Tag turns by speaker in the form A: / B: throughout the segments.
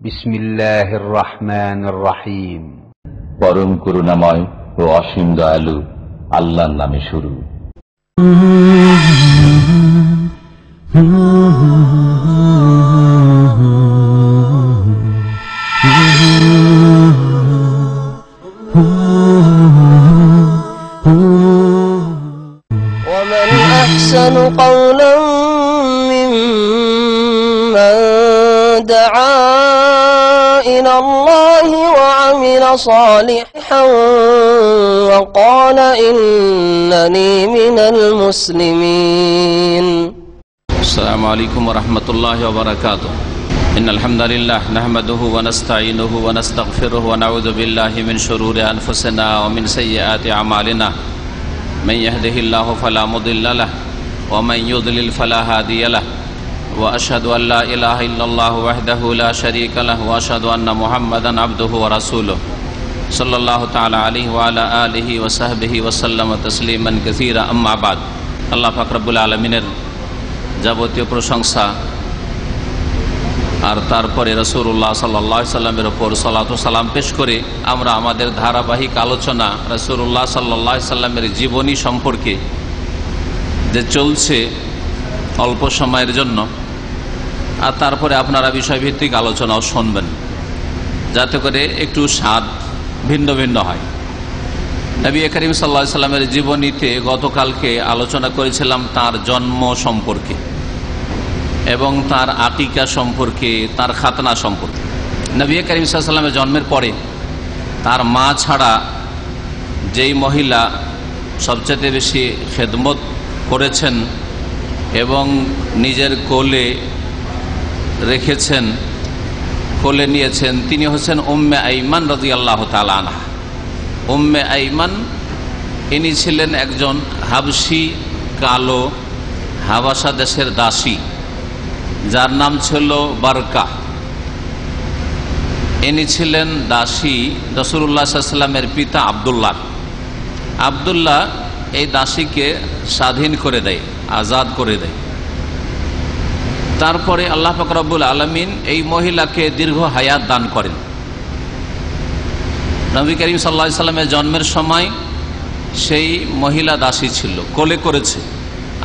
A: বিসমিল্লাহির রহমানির রহিম।
B: পরম করুণাময় ও অসীম দয়ালু আল্লাহর নামে শুরু।
C: ومن أحسن قولا ممن دعا إلى الله وعمل صالحا وقال إنني من المسلمين.
D: السلام عليكم ورحمة الله وبركاته. إن الحمد لله نحمده ونستعينه ونستغفره ونعوذ بالله من شرور أنفسنا ومن سيئات أعمالنا. من يهده الله فلا مضل له ومن يضلل فلا هادي له وأشهد أن لا إله إلا الله وحده لا شريك له وأشهد أن محمدا عبده ورسوله صلى الله تعالى عليه وعلى آله وصحبه وسلم تسليما كثيرا. أما بعد. আল্লাহ পাক রব্বুল আলামিনের যাবতীয় প্রশংসা আর তারপরে রাসূলুল্লাহ সাল্লাল্লাহু আলাইহি সাল্লামের উপর সালাত ও সালাম পেশ করে আমরা আমাদের ধারাবাহিক আলোচনা রাসূলুল্লাহ সাল্লাল্লাহু আলাইহি সাল্লামের জীবনী সম্পর্কে যে চলছে অল্প সময়ের জন্য, আর তারপরে আপনারা বিষয়ভিত্তিক আলোচনাও শুনবেন যাতে করে একটু স্বাদ ভিন্ন ভিন্ন হয়। নবী করিম সাল্লাল্লাহু আলাইহি সাল্লামের জীবনীতে গতকালকে আলোচনা করেছিলাম তার জন্ম সম্পর্কে এবং তার আকিকা সম্পর্কে, তার খাতনা সম্পর্কে। নবী করিম সাল্লাল্লাহু আলাইহি সাল্লামের জন্মের পরে তার মা ছাড়া যেই মহিলা সবচেয়ে বেশি খেদমত করেছেন এবং নিজের কোলে রেখেছেন, কোলে নিয়েছেন, তিনি হচ্ছেন উম্মে আইমান রাদিয়াল্লাহু তাআলা আনহা। উম্মে আইমান ইনি ছিলেন একজন হাবশি কালো হাবাসা দেশের দাসী যার নাম ছিল বারকা। ইনি ছিলেন দাসী রাসূলুল্লাহ সাল্লাল্লাহু আলাইহি ওয়াসাল্লামের পিতা আব্দুল্লাহ। আব্দুল্লাহ এই দাসীকে স্বাধীন করে দেয়, আজাদ করে দেয়। তারপরে আল্লাহ পাক রব্বুল আলামিন এই মহিলাকে দীর্ঘ হায়াত দান করেন। নবী করিম সাল্লাল্লাহু আলাইহি ওয়াসাল্লামের জন্মের সময় সেই মহিলা দাসী ছিল, কোলে করেছে।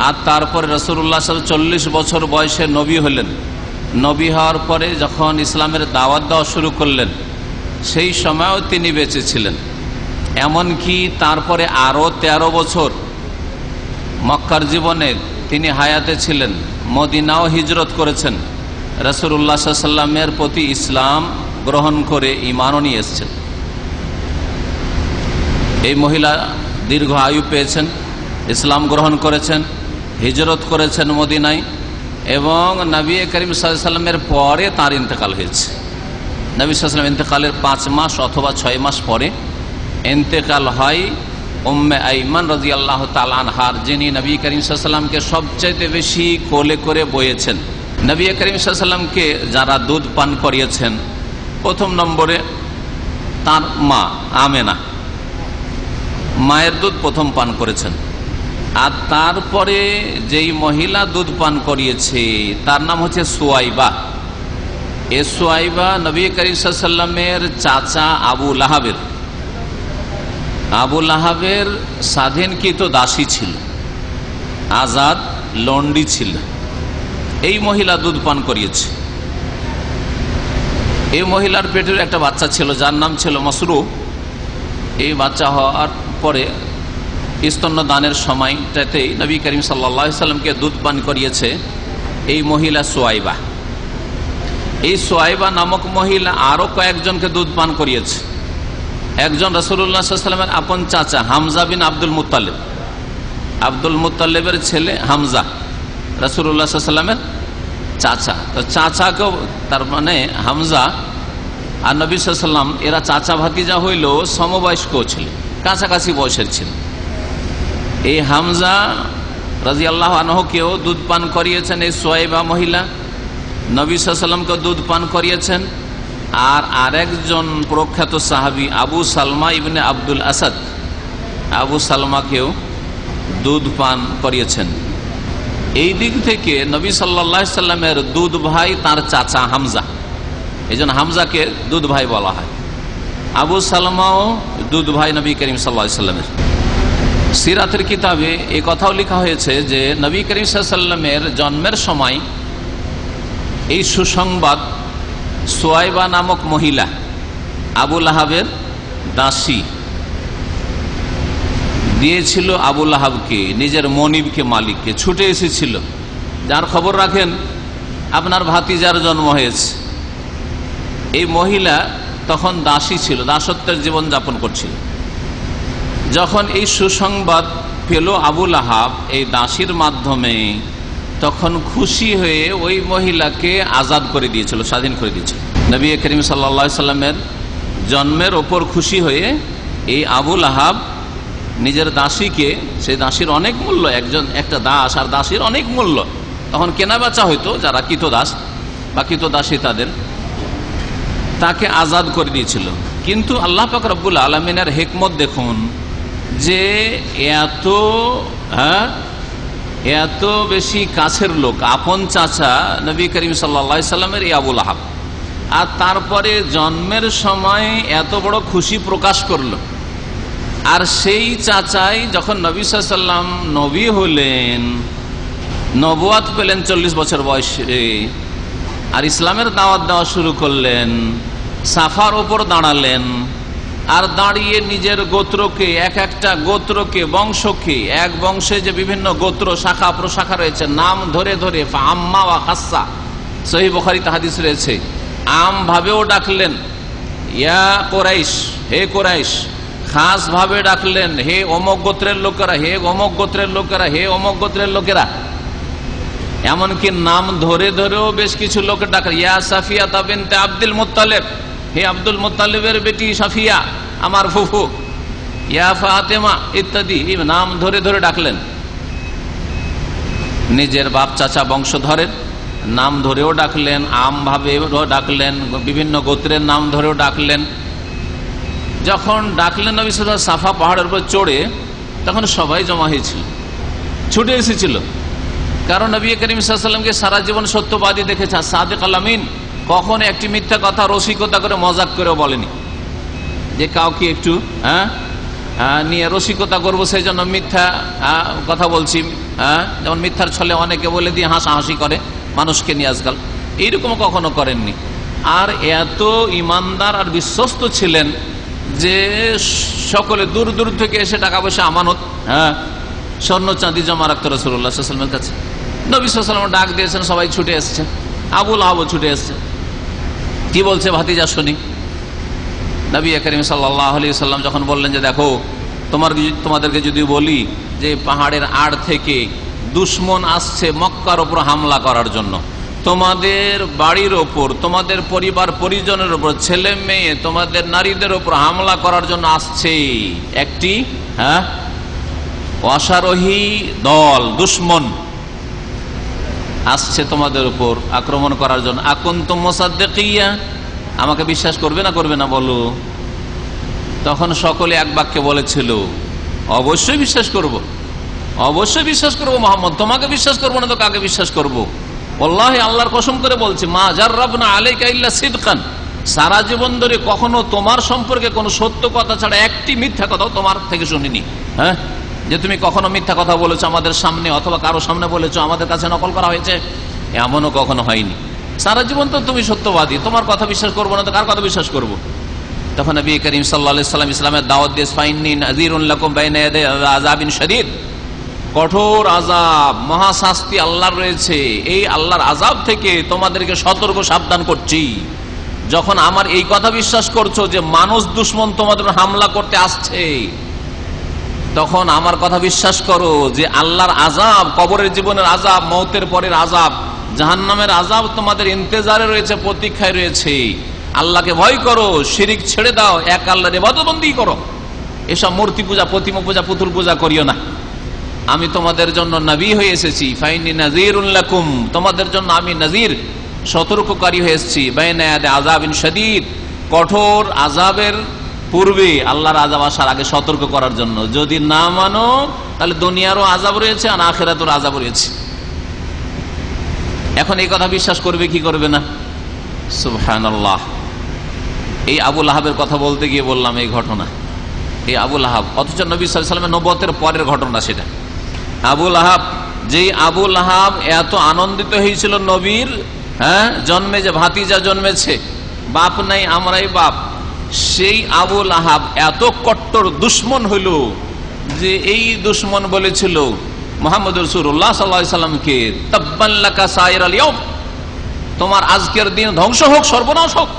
D: আর তারপরে রাসূলুল্লাহ সাল্লাল্লাহু আলাইহি ওয়াসাল্লাম 40 বছর বয়সে নবী হলেন। নবী হওয়ার পরে যখন ইসলামের দাওয়াত দেওয়া শুরু করলেন সেই সময়ও তিনি বেঁচে ছিলেন। এমনকি তারপরে আরও 13 বছর মক্কার জীবনে তিনি হায়াতে ছিলেন। মদিনাও হিজরত করেছেন, রাসূলুল্লাহ সাল্লাল্লাহু আলাইহি ওয়াসাল্লামের প্রতি ইসলাম গ্রহণ করে ঈমানও নিয়ে এসেছেন। এই মহিলা দীর্ঘ আয়ু পেয়েছেন, ইসলাম গ্রহণ করেছেন, হিজরত করেছেন মদিনায়, এবং নবী করিম সাল্লাল্লাহু আলাইহি ওয়াসাল্লামের পরে তার ইন্তেকাল হয়েছে। নবী সাল্লাল্লাহু আলাইহি ওয়াসাল্লাম ইন্তেকালের 5 মাস অথবা 6 মাস পরে ইন্তেকাল হয় উম্মে আইমান রাদিয়াল্লাহু তাআলা আনহার, যিনি নবী করিম সাল্লাল্লাহু আলাইহি ওয়াসাল্লামকে সবচেয়ে বেশি কোলে করে বয়েছেন। নবী করিম সাল্লাল্লাহু আলাইহি ওয়াসাল্লামকে যারা দুধ পান করিয়েছেন, প্রথম নম্বরে তার মা আমেনা, মায়ের দুধ প্রথম পান করেছেন। আর তারপরে যেই মহিলা দুধ পান করিয়েছে তার নাম হচ্ছে সুয়াইবা। এ সুয়াইবা নবী করিম সাল্লাল্লাহু আলাইহি ওয়াসাল্লামের চাচা আবু লাহাবের স্বাধীনকৃত দাসী ছিল, আজাদ লন্ডি ছিল। এই মহিলা দুধ পান করিয়েছে। এই মহিলার পেটের একটা বাচ্চা ছিল যার নাম ছিল মাসরু। এই বাচ্চা হওয়ার পরে স্তন্যদানের সময়টাতেই নবী করিম সাল্লাল্লাহু আলাইহি ওয়াসাল্লামকে দুধ পান করিয়েছে এই মহিলা সুয়াইবা। এই সুয়াইবা নামক মহিলা আরো কয়েকজনকে দুধ পান করিয়েছে। একজন রাসূলুল্লাহ সাল্লাল্লাহু আলাইহি ওয়াসাল্লামের আপন চাচা হামজা বিন আব্দুল মুত্তালিব, আব্দুল মুত্তালিবের ছেলে হামজা রাসূলুল্লাহ সাল্লাল্লাহু আলাইহি ওয়াসাল্লামের চাচা। তো চাচাকেও, তার মানে হামজা আর নবী সাল্লাল্লাহু আলাইহি ওয়াসাল্লাম এরা চাচা ভাতিজা হইলেও সমবয়স্ক ছিল, কাছাকাছি বয়সের ছিল। এই হামজা রাদিয়াল্লাহু আনহুকেও দুধ পান করিয়েছেন এই সুয়াইবা মহিলা, নবী সাল্লাল্লাহু আলাইহি ওয়াসাল্লামকে দুধ পান করিয়েছেন। আর আরেকজন প্রখ্যাত সাহাবী আবু সালমা ইবনে আব্দুল আসাদ, আবু সালমাকেও দুধ পান করিয়েছেন। এই দিক থেকে নবী সাল্লাল্লাহু আলাইহি সাল্লামের দুধ ভাই তার চাচা হামজা, এই জন্য হামজাকে দুধ ভাই বলা হয়। আবু সালামাও দুধ ভাই নবী করিম সাল্লাল্লাহু আলাইহি সাল্লামের। সিরাতের কিতাবে এই কথাও লেখা হয়েছে যে নবী করিম সাল্লাল্লাহু আলাইহি সাল্লামের জন্মের সময় এই সুসংবাদ সুয়াইবা নামক মহিলা আবু লাহাবের দাসী দিয়েছিল আবু লাহাবকে, নিজের মনিবকে, মালিককে। ছুটে এসেছিল, যার খবর রাখেন আপনার ভাতিজার জন্ম হয়েছে। এই মহিলা তখন দাসী ছিল, দাসত্বের জীবন যাপন করছিল। যখন এই সুসংবাদ পেল আবু লাহাব এই দাসীর মাধ্যমে, তখন খুশি হয়ে ওই মহিলাকে আজাদ করে দিয়েছিল, স্বাধীন করে দিয়েছিল। নবী করিম সাল্লাল্লাহু আলাইহি সাল্লামের জন্মের ওপর খুশি হয়ে এই আবু লাহাব নিজের দাসীকে, সেই দাসীর অনেক মূল্য, একটা দাস আর দাসীর অনেক মূল্য, তখন কেনা বেচা হইতো, যারা কৃতদাস বা কৃতদাসী তাকে আজাদ করে দিয়েছিল। কিন্তু আল্লাহ পাক রব্বুল আলামিনের হিকমত দেখুন যে এত বেশি কাছের লোক, আপন চাচা নবী করিম সাল্লাল্লাহু আলাইহি সাল্লামের এই আবু লাহাব, আর তারপরে জন্মের সময় এত বড় খুশি প্রকাশ করলো। আর সেই চাচাই যখন নবী সাল্লাল্লাহু আলাইহি সাল্লাম নবী হলেন, নবুয়াত পেলেন 40 বছর বয়সে, আর ইসলামের দাওয়াত দেওয়া শুরু করলেন, সাফার ওপর দাঁড়ালেন, আর দাঁড়িয়ে নিজের গোত্রকে, একটা গোত্রকে, বংশকে, এক বংশে যে বিভিন্ন গোত্র শাখা প্রশাখা রয়েছে, নাম ধরে ধরে আম্মা ওয়া খাসা, সহিহ বুখারীতে হাদিস রয়েছে, আম ভাবেও ডাকলেন, ইয়া কুরাইশ, হে কুরাইশ, খাস ভাবে ডাকলেন, হে অমুক গোত্রের লোকেরা, হে অমুক গোত্রের লোকেরা, হে অমুক গোত্রের লোকেরা। এমনকি নাম ধরে ধরেও বেশ কিছু লোক ডাকলেন, ইয়া সাফিয়া বিনতে আব্দুল মুত্তালিব, হে আব্দুল মুত্তালিবের বেটি সাফিয়া, আমার ফুফু, ইয়া ফাতেমা ইত্যাদি নাম ধরে ধরে ডাকলেন। নিজের বাপ চাচা বংশধরের নাম ধরেও ডাকলেন, আম ভাবেও ডাকলেন, বিভিন্ন গোত্রের নাম ধরেও ডাকলেন। যখন ডাকলেন নবী সাল্লাল্লাহু আলাইহি ওয়াসাল্লাম সাফা পাহাড়ের উপর চড়ে, তখন সবাই জমা হয়েছিল, ছুটে এসেছিল। কারণ নবী করিম সাল্লাল্লাহু আলাইহি ওয়াসাল্লামকে সারা জীবন সত্যবাদী দেখেছে, সাদিক আল আমিন, কখনো একটি মিথ্যা কথা রসিকতা করে মজাক করেও বলেনি যে কাউকে একটু নিয়ে রসিকতা করবো সেই জন্য মিথ্যা কথা বলছি। যেমন মিথ্যার ছলে অনেকে বলে দিয়ে হাসাহাসি করে মানুষকে নিয়ে আজকাল, এইরকম কখনো করেননি। আর এত ইমানদার আর বিশ্বস্ত ছিলেন যে সকলে দূর দূর থেকে এসে টাকা পয়সা আমানত, স্বর্ণ চাঁদি জমা রাখতো রাসূলুল্লাহ সাল্লাল্লাহু আলাইহি ওয়াসাল্লামের কাছে। নবী সাল্লাল্লাহু আলাইহি ওয়াসাল্লাম ডাক দিয়েছেন, সবাই ছুটে এসছে, আবু লাহাব ছুটে এসছে। কি বলছে ভাতিজা শুনি। নবী করিম সাল্লাল্লাহু আলাইহি ওয়াসাল্লাম যখন বললেন যে দেখো, তোমাদেরকে যদি বলি যে পাহাড়ের আড় থেকে দুশমন আসছে মক্কার ওপর হামলা করার জন্য, তোমাদের বাড়ির ওপর, তোমাদের পরিবার পরিজনের ওপর, ছেলে মেয়ে, তোমাদের নারীদের ওপর হামলা করার জন্য আসছে একটি অশ্বারোহী দল, দুশমন আসছে তোমাদের উপর আক্রমণ করার জন্য, আকুনতুম মুসাদ্দিকিয়া, আমাকে বিশ্বাস করবে না করবে না বলো। তখন সকলে এক বাক্যে বলেছিল, অবশ্যই বিশ্বাস করব, অবশ্যই বিশ্বাস করবো মুহাম্মদ, তোমাকে বিশ্বাস করবো না তো কাকে বিশ্বাস করবো। আল্লাহি, আল্লাহর কসম করে বলছি, মা জাররাবনা আলাইকা ইল্লা সিদকান, সারা জীবন ধরে কখনো তোমার সম্পর্কে কোনো সত্য কথা ছাড়া একটি মিথ্যা কথাও তোমার থেকে শুনিনি। যে তুমি কখনো মিথ্যা কথা বলেছো আমাদের সামনে অথবা কারো সামনে বলেছো, আমাদের কাছে নকল করা হয়েছে, এমনও কখনো হয়নি। সারা জীবন তো তুমি সত্যবাদী, তোমার কথা বিশ্বাস করবো না তো কার কথা বিশ্বাস করবো। তখন নবী করিম সাল্লাল্লাহু আলাইহি ওয়াসাল্লাম ইসলামের দাওয়াত দিয়ে, ফাইন্নী নাযীরুন লাকুম বাইনা ইয়াদাই আযাবিন শাদীদ, কঠোর আযাব, মহাশাস্তি আল্লাহর রয়েছে, এই আল্লাহর আযাব থেকে তোমাদেরকে সতর্ক সাবধান করছি। যখন আমার এই কথা বিশ্বাস করছো যে মানুষ দুশমন তোমাদের হামলা করতে আসছে, তখন আমার কথা বিশ্বাস করো যে আল্লাহর আযাব, কবরের জীবনের আযাব, মওতের পরের আযাব, জাহান্নামের আযাব তোমাদের ইন্তজারে রয়েছে, প্রতীক্ষায় রয়েছে। আল্লাহকে ভয় করো, শিরিক ছেড়ে দাও, এক আল্লাহর ইবাদতবন্দি করো, এসব মূর্তি পূজা, প্রতিমা পূজা, পুতুল পূজা করিও না। আমি তোমাদের জন্য নবী হয়ে এসেছি, ফাইন্নী নাযীরুন লাকুম, তোমাদের জন্য আমি নাযীর, সতর্ককারী হয়ে এসেছি, বাইনা ইয়াদাই আযাবিন শাদীদ, কঠোর আযাবের পূর্বে, আল্লাহর আযাব আসার আগে সতর্ক করার জন্য। যদি না মানো তাহলে দুনিয়ারও আযাব রয়েছে আর আখিরাতের আযাব রয়েছে। এখন এই কথা বিশ্বাস করবে কি করবে না? সুবহানাল্লাহ। এই আবুল আহাবের কথা বলতে গিয়ে বললাম এই ঘটনা, এই আবুল আহাব, অথচ নবী সাল্লাল্লাহু আলাইহি ওয়াসাল্লামের নবুয়তের পরের ঘটনা সেটা। আবুল আহাব, যেই আবুল আহাব এত আনন্দিত হয়েছিল নবীর জন্মে, যে ভাতিজা জন্মেছে, বাপ নাই আমরাই বাপ, সেই আবুল আহাব এত কট্টর দুশ্মন হইল যে এই দুশ্মন বলেছিল মুহাম্মদ রাসূলুল্লাহ সাল্লাল্লাহু আলাইহি ওয়াসাল্লামকে, তাব্বান লাকা সাইরাল ইয়াউম, তোমার আজকের দিন ধ্বংস হোক, সর্বনাশ হোক,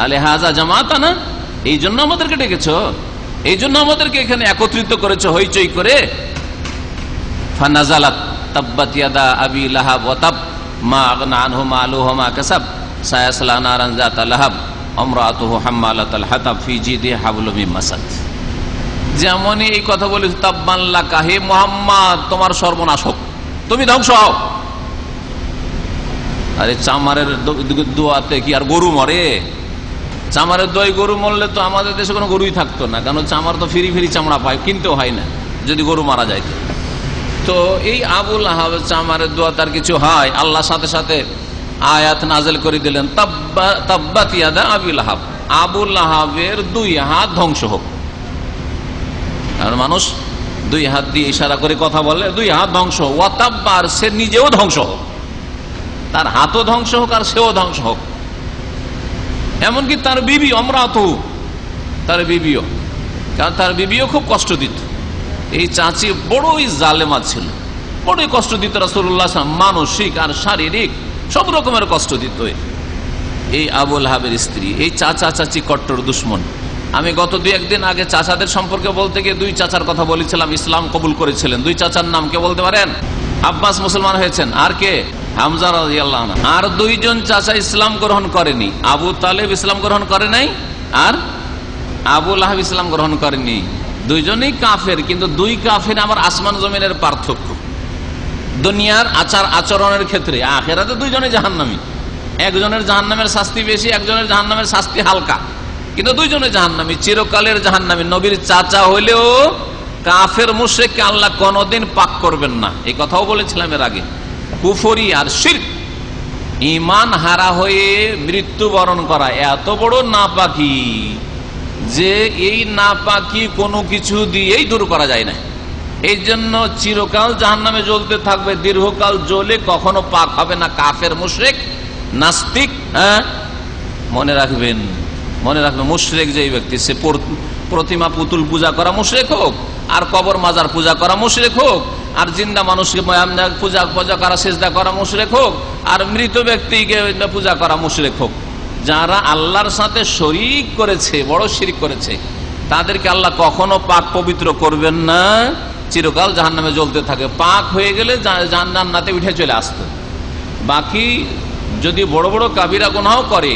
D: আলে হাজা জামাতানা, এই জন্য আমাদেরকে ডেকেছো, এই জন্য আমাদেরকে এখানে একত্রিত করেছো হইচই করে। ফানাজালাত তাব্বাত ইয়াদা আবি লাহাব ওয়া তাব মা আগনা আনহু মালুহু মা কাসাব সায়াসলা নারান যাতা লাহাব আমরাতুহু হাম্মালাতাল হাতাব ফি জিদিহা হাবলুম মিন মাসাদ। যেমনই এই কথা বলে, তাব্বান লাকা, হে মুহাম্মদ তোমার সর্বনাশ হোক, তুমি ধ্বংস হও। আরে চামারের দোয়াতে কি আর গরু মরে? চামারের দই গরু মরলে তো আমাদের দেশে কোনো গরুই থাকতো না, কারণ চামার তো ফিরি ফিরি চামড়া পায়, কিনতেও হয় না যদি গরু মারা যায়। তো এই আবুল আহাব চামারের দোয়া তার কিছু হয়, আল্লাহ সাথে সাথে আয়াত নাজেল করে দিলেন, তাব্বাত ইয়াদা আবিল আহাব, আবুল আহাবের দুই হাত ধ্বংস হোক। আর মানুষ দুই হাত দিয়ে ইশারা করে কথা বলে, দুই হাত ধ্বংস, ওয়া তাব্বা, আর সে নিজেও ধ্বংস হোক, তার হাতও ধ্বংস হোক আর সেও ধ্বংস হোক। এমনকি তার বিবি আমরাতু, তার বিবিও, কারণ তার বিবিও খুব কষ্ট দিত। এই চাচি বড়ই জালেমা ছিল, বড়ই কষ্ট দিত রাসূলুল্লাহ সাল্লাল্লাহু আলাইহি ওয়াসাল্লাম, মানসিক আর শারীরিক সব রকমের কষ্ট দিত এই আবুল আহাবের স্ত্রী। এই চাচা চাচি কট্টর দুশ্মন। আমি গত দুই একদিন আগে চাচাদের সম্পর্কে বলতে গিয়ে দুই চাচার কথা বলেছিলাম, ইসলাম কবুল করেছিলেন। দুই চাচার নাম কে বলতে পারেন? আব্বাস মুসলমান হয়েছেন, আর কে? হামজা রাদিয়াল্লাহু আনহু। আর দুইজন চাচা ইসলাম গ্রহণ করেনি, আবু তালেব ইসলাম গ্রহণ করে নাই, আর আবুল আহাব ইসলাম গ্রহণ করেনি। দুইজনই কাফের, কিন্তু দুই কাফের আবার আসমান জমিনের পার্থক্য। দুনিয়ার আচার আচরণের ক্ষেত্রে, আখিরাতে দুইজনে জাহান্নামী, একজনের জাহান্নামের শাস্তি বেশি, একজনের জাহান্নামের শাস্তি হালকা, কিন্তু দুইজনে জাহান্নামী, চিরকালের জাহান্নামী। নবীর চাচা হইলেও কাফের মুশরিককে আল্লাহ কোনদিন পাক করবেন না, এই কথাও বলেছিলাম এর আগে। কুফরি আর শিরক, ঈমান হারা হয়ে মৃত্যুবরণ করা এত বড় নাপাকি যে এই নাপাকি কোনো কিছু দিয়েই দূর করা যায় না। এই জন্য চিরকাল জাহান্নামে জ্বলতে থাকবে, দীর্ঘকাল জ্বলে কখনো পাক হবে না কাফের মুশরিক নাস্তিক। মনে রাখবেন, মনে রাখবেন, মুশরিক যেই ব্যক্তি, সে প্রতিমা পুতুল পূজা করা মুশরিক হোক, আর কবর মাজার পূজা করা মুশরিক হোক, আর জিন্দা মানুষকে পূজা করা সেজদা করা মুশরিক হোক, আর মৃত ব্যক্তিকে পূজা করা মুশরিক হোক, যারা আল্লাহর সাথে শরীক করেছে, বড় শিরক করেছে, তাদেরকে আল্লাহ কখনো পাক পবিত্র করবেন না, চিরকাল জাহান্নামে জ্বলতে থাকে। পাক হয়ে গেলে জান্নাতে উঠে চলে আসতো। বাকি যদি বড় বড় কাবিরা গুনাহ করে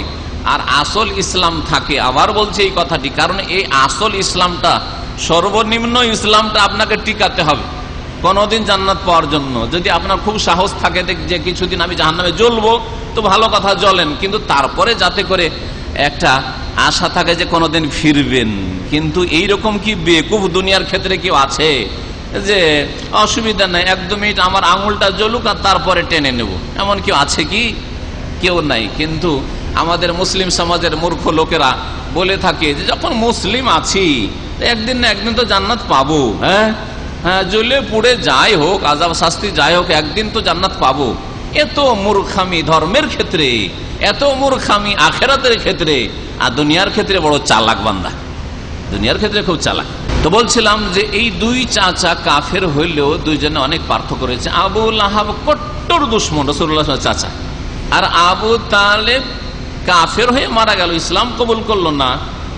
D: আর আসল ইসলাম থাকে, আবার বলছে এই কথাটি, কারণ এই আসল ইসলামটা, সর্বনিম্ন ইসলামটা আপনাকে টিকাতে হবে কোনদিন জান্নাত পাওয়ার জন্য। যদি আপনার খুব সাহস থাকে যে কিছুদিন আমি জাহান্নামে জ্বলবো, তো ভালো কথা, জ্বলেন, কিন্তু তারপরে যাতে করে একটা আশা থাকে যে কোনদিন ফিরবেন। কিন্তু এইরকম কি বেকুফ দুনিয়ার ক্ষেত্রে কেউ আছে যে অসুবিধা নাই, 1-2 মিনিট আমার আঙুলটা জ্বলুক আর তারপরে টেনে নেব, এমন কেউ আছে কি? কেউ নাই। কিন্তু আমাদের মুসলিম সমাজের মূর্খ লোকেরা বলে থাকে যে যখন মুসলিম আছি একদিন না একদিন তো জান্নাত পাবো, হ্যাঁ, জ্বলে পুড়ে যাই হোক, আযাব শাস্তি যাই হোক, একদিন তো জান্নাত পাবো। এত মূর্খামি ধর্মের ক্ষেত্রে, এত মূর্খামি আখেরাতের ক্ষেত্রে, আর দুনিয়ার ক্ষেত্রে বড় চালাক বান্দা, দুনিয়ার ক্ষেত্রে খুব চালাক। তো বলছিলাম যে এই দুই চাচা কাফের হইলেও দুইজনে অনেক পার্থক্য রয়েছে। আবুল আহাব কট্টর দুশমন রাসূলুল্লাহ চাচা, আর আবু তালেব কাফের হয়ে মারা গেল, ইসলাম কবুল করলো না,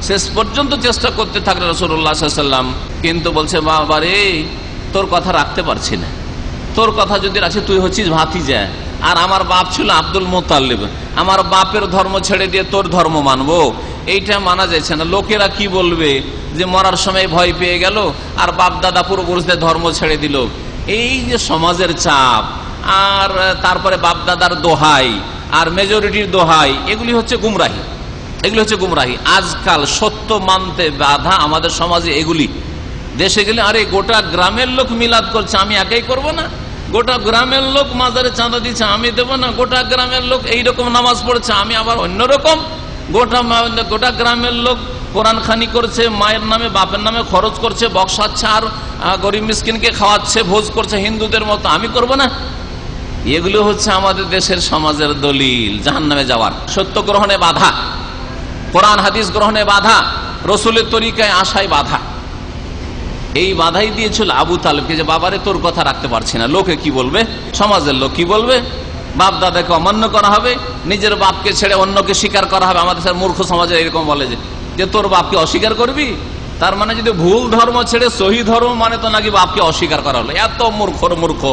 D: শেষ পর্যন্ত চেষ্টা করতে থাকলেন রাসূলুল্লাহ সাল্লাল্লাহু আলাইহি ওয়াসাল্লাম। কিন্তু বলছে, বাবা রে, তোর কথা রাখতে পারছি না, তোর কথা যদি রাখছি, তুই হচ্ছিস ভাতিজা, আর আমার বাপ ছিল আব্দুল মুত্তালিব, আমার বাপের ধর্ম ছেড়ে দিয়ে তোর ধর্ম মানবো, এইটা মানা যাচ্ছে না। লোকেরা কি বলবে যে মরার সময় ভয় পেয়ে গেল আর বাপ দাদা পূর্বপুরুষদের ধর্ম ছেড়ে দিল। এই যে সমাজের চাপ, আর তারপরে বাপ দাদার দোহাই আর মেজরিটির দোহাই, এগুলি হচ্ছে গুমরাহি, এগুলি হচ্ছে গুমরাহি। আজকাল সত্য মানতে বাধা আমাদের সমাজে এগুলি। দেশে গেলে আরে গোটা গ্রামের লোক মিলাদ করছে, আমি একাই করব না, গোটা গ্রামের লোক মাজারে চাঁদা দিচ্ছে, আমি দেবো না। গোটা গ্রামের লোক এইরকম নামাজ পড়ছে, আমি আবার অন্যরকম। গোটা গ্রামের লোক কোরআন খানি করছে, মায়ের নামে বাপের নামে খরচ করছে, বক্সাচ্ছে, আর গরিব মিসকিনকে খাওয়াচ্ছে, ভোজ করছে হিন্দুদের মতো, আমি করব না। এগুলো হচ্ছে আমাদের দেশের সমাজের দলিল জাহান্নামে যাওয়ার। সত্য গ্রহণে বাধা, কোরআন হাদিস গ্রহণে বাধা, রসুলের তরিকায় আসায় বাধা। এই বাধাই দিয়েছিল আবু তালেবকে, যে বাবারে তোর কথা রাখতে পারছি না, লোকে কি বলবে, সমাজের লোক কি বলবে, বাপ দাদাকে অমান্য করা হবে, নিজের বাপকে ছেড়ে অন্যকে স্বীকার করা হবে। আমাদের মূর্খ সমাজে এরকম বলে যে তোর বাপকে অস্বীকার করবি, তার মানে যদি ভুল ধর্ম ছেড়ে সহি ধর্ম মানে তো নাকি বাপকে অস্বীকার করা হলো। এত মূর্খ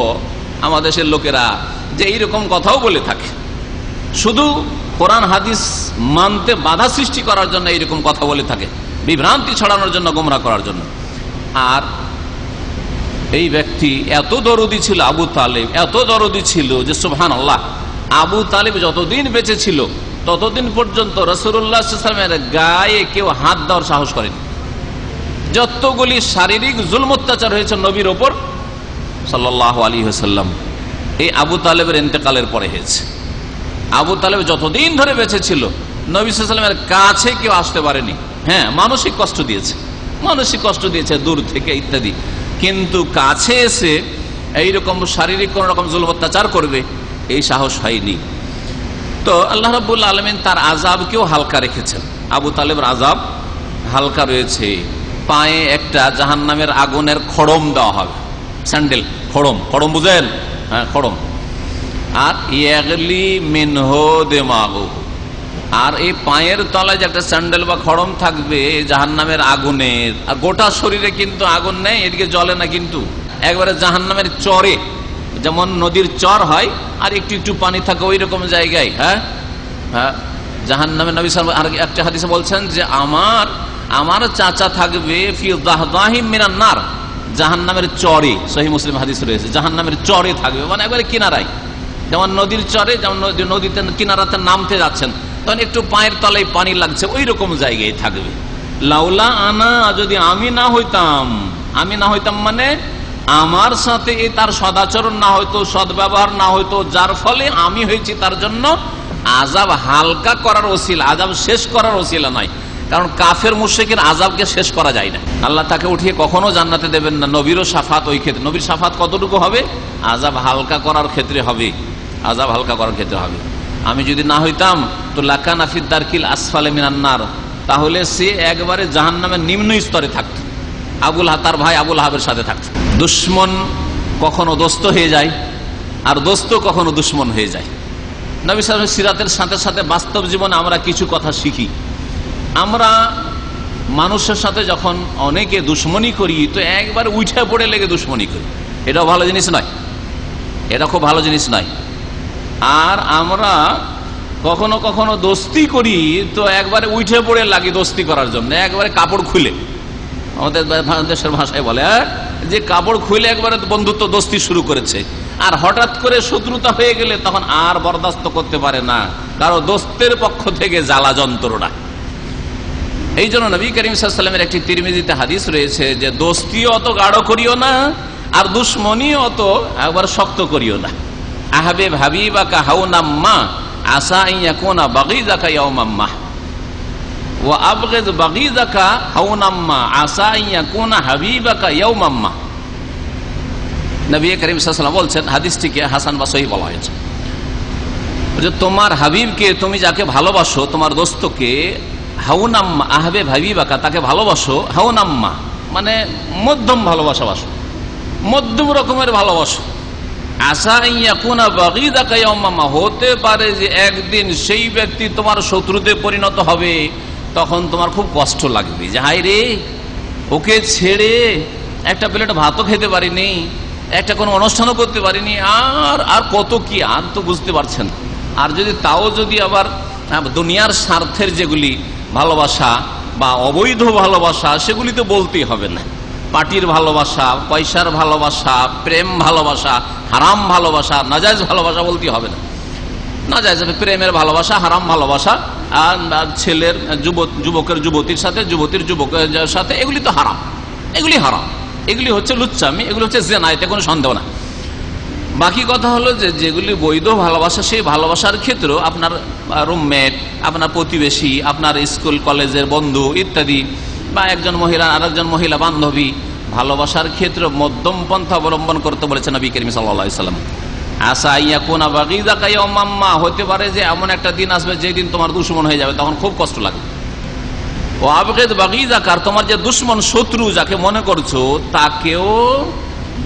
D: আমাদের দেশের লোকেরা যে এইরকম কথাও বলে থাকে, শুধু কোরআন হাদিস মানতে বাধা সৃষ্টি করার জন্য এইরকম কথা বলে থাকে, বিভ্রান্তি ছড়ানোর জন্য, গোমরাহ করার জন্য। আর এই ব্যক্তি এত দরদি ছিল, আবু তালেব এত দরদি ছিল যে সুবহানাল্লাহ, আবু তালেব যতদিন বেঁচে ছিল ততদিন পর্যন্ত রাসূলুল্লাহ সাল্লাল্লাহু আলাইহি ওয়াসাল্লামের গায়ে কেউ হাত দেওয়ার সাহস করেনি। যতগুলি শারীরিক জুলম অত্যাচার হয়েছে নবীর ওপর সাল্লাল্লাহু আলাইহি ওয়াসাল্লাম, এই আবু তালেবের ইন্তেকালের পরে হয়েছে। আবু তালেব যতদিন ধরে বেঁচে ছিল নবী সাল্লাল্লাহু আলাইহি ওয়াসাল্লামের কাছে কেউ আসতে পারেনি। হ্যাঁ, মানসিক কষ্ট দিয়েছে দূর থেকে ইত্যাদি, কিন্তু কাছে এসে এইরকম শারীরিক কোন রকম জুলম অত্যাচার করবে এই সাহস হয়নি। তো আল্লাহ রাব্বুল আলামিন তার আযাবকেও হালকা রেখেছেন। আবু তালেবের আযাব হালকা রয়েছে। পায়ে একটা জাহান্নামের আগুনের খড়ম দেওয়া হবে, স্যান্ডেল, খড়ম বুঝেন? হ্যাঁ, খড়ম। আর ইয়াগলি মিনহু দিমাগু, আর এই পায়ের তলায় যে একটা স্যান্ডেল বা খড়ম থাকবে জাহান্নামের আগুনের, আর গোটা শরীরে কিন্তু আগুন নেই, এদিকে জ্বলে না, কিন্তু একবারে জাহান্নামের চরে, যেমন নদীর চর হয় আর একটু একটু পানি থাকে ওই রকম জায়গায়। হ্যাঁ, জাহান্নামের নবী সাল্লাল্লাহু আলাইহি ওয়াসাল্লাম একটা হাদিসে বলছেন যে আমার চাচা থাকবে ফি দাহদাহিম মিনান নার, জাহান্নামের চরে। সহিহ মুসলিম হাদিস রয়েছে, জাহান্নামের চরে থাকবে, মানে একবারে কিনারায়, যেমন নদীর চরে, যেমন নদীতে কিনারাতে নামতে যাচ্ছেন তখন একটু পায়ের তলায় পানি লাগছে, ওই রকম জায়গায় থাকবে। লাউলা আনা, যদি আমি না হইতাম মানে আমার সাথে তার সদাচরণ না হইতো, সদ্ব্যবহার না হইতো, যার ফলে আমি হয়েছি তার জন্য আযাব হালকা করার ওসিলা, আযাব শেষ করার ওসিলা নয়। কারণ কাফের মুশরিকের আযাবকে শেষ করা যায় না, আল্লাহ তাকে উঠিয়ে কখনো জান্নাতে দেবেন না। নবীরও শাফাত ওই ক্ষেত্রে, নবীর শাফাত কতটুকু হবে? আযাব হালকা করার ক্ষেত্রে হবে, আযাব হালকা করার ক্ষেত্রে হবে। আমি যদি না হইতাম তো লাকানা ফিদ দারকিল আসফালে মিনান নার, তাহলে সে একবারে জাহান্নামের নিম্ন স্তরে থাকতো, তার ভাই আবুল আহাবের সাথে থাকতো। দুশ্মন কখনো দোস্ত হয়ে যায়, আর দোস্ত কখনো দুশ্মন হয়ে যায়। নবী সাল্লাল্লাহু আলাইহি ওয়াসাল্লামের সিরাতের সাথে সাথে বাস্তব জীবনে আমরা কিছু কথা শিখি। আমরা মানুষের সাথে যখন অনেকে দুশ্মনী করি তো একবার উঠে পড়ে লেগে দুশ্মনী করি, এটাও ভালো জিনিস নয়, এটা খুব ভালো জিনিস নয়। আর আমরা কখনো কখনো দোস্তি করি তো একবারে উঠে পড়ে লাগি দোস্তি করার জন্য, একবারে কাপড় খুলে, আমাদের দেশের ভাষায় বলে যে কাপড় খুলে একবারে বন্ধুত্ব দোস্তি শুরু করেছে। আর হঠাৎ করে শত্রুতা হয়ে গেলে তখন আর বরদাস্ত করতে পারে না, কারণ দোস্তের পক্ষ থেকে জ্বালা যন্ত্রণা। এই জন্য নবী করিম সাল্লাল্লাহু আলাইহি ওয়াসাল্লামের একটি তিরমিজিতে হাদিস রয়েছে যে দোস্তিও অত গাঢ় করিও না, আর দুশ্মনী অত একবার শক্ত করিও না। আহাবিব হাবিবাকা হাউনাম্মা আসা আন ইয়াকুনা বাগীযাকা ইয়াওমাম্মা ওয়া আবগিদ বাগীযাকা হাউনাম্মা আসা আন ইয়াকুনা হাবিবাকা ইয়াওমাম্মা। নবী করিম সাল্লাল্লাহু আলাইহি ওয়াসাল্লাম বলছেন, হাদিসটিকে হাসান বা সহিহ বলা হয়েছে, যে তোমার হাবিবকে, তুমি যাকে ভালোবাসো, তোমার দোস্তকে, হাউনাম্মা, আহবে হাবিবাকা, তাকে ভালোবাসো, হাউনাম্মা মানে মধ্যম ভালোবাসা, মধ্যম রকমের ভালোবাসো। আশা ইয়াকুনা বাগীযাকা ইয়াওমাম্মা, হতে পারে যে একদিন সেই ব্যক্তি তোমার শত্রুতে পরিণত হবে, তখন তোমার খুব কষ্ট লাগবে যে হায় রে, ওকে ছেড়ে একটা প্লেট ভাতও খেতে পারিনি, একটা কোনো অনুষ্ঠানও করতে পারিনি, আর কত কি, আর তো বুঝতে পারছেন। আর যদি তাও যদি আবার দুনিয়ার স্বার্থের যেগুলি ভালোবাসা বা অবৈধ ভালোবাসা, সেগুলি তো বলতেই হবে না। পার্টির ভালোবাসা, পয়সার ভালোবাসা, প্রেম ভালোবাসা, হারাম ভালোবাসা, নাজায়েজ ভালোবাসা বলতে হবে না। নাজায়েজ প্রেমের ভালোবাসা, হারাম ভালোবাসা, আর ছেলের যুবকের যুবতীর সাথে, যুবতীর যুবকের সাথে, এগুলি তো হারাম, এগুলি হারাম, এগুলি হচ্ছে লুচ্চামি, এগুলি হচ্ছে জিনা, এতে কোনো সন্দেহ না। বাকি কথা হলো যে যেগুলি বৈধ ভালোবাসা, সেই ভালোবাসার ক্ষেত্রেও আপনার রুমমেট, আপনার প্রতিবেশী, আপনার স্কুল কলেজের বন্ধু ইত্যাদি, বা একজন মহিলা আর একজন মহিলা বান্ধবী, ভালোবাসার ক্ষেত্রে মধ্যম পন্থা অবলম্বন করতে বলেছেন নবী করিম সাল্লাল্লাহু আলাইহি ওয়াসাল্লাম। আসা ইয়াকুনা বাগীযাকা ইয়াওমাম্মা, হতে পারে যে এমন একটা দিন আসবে যেদিন তোমার দুশমন হয়ে যাবে, তখন খুব কষ্ট লাগবে। ও আবগিদ বাগীযাকা, তোমার যে দুশমন, শত্রু যাকে মনে করছো তাকেও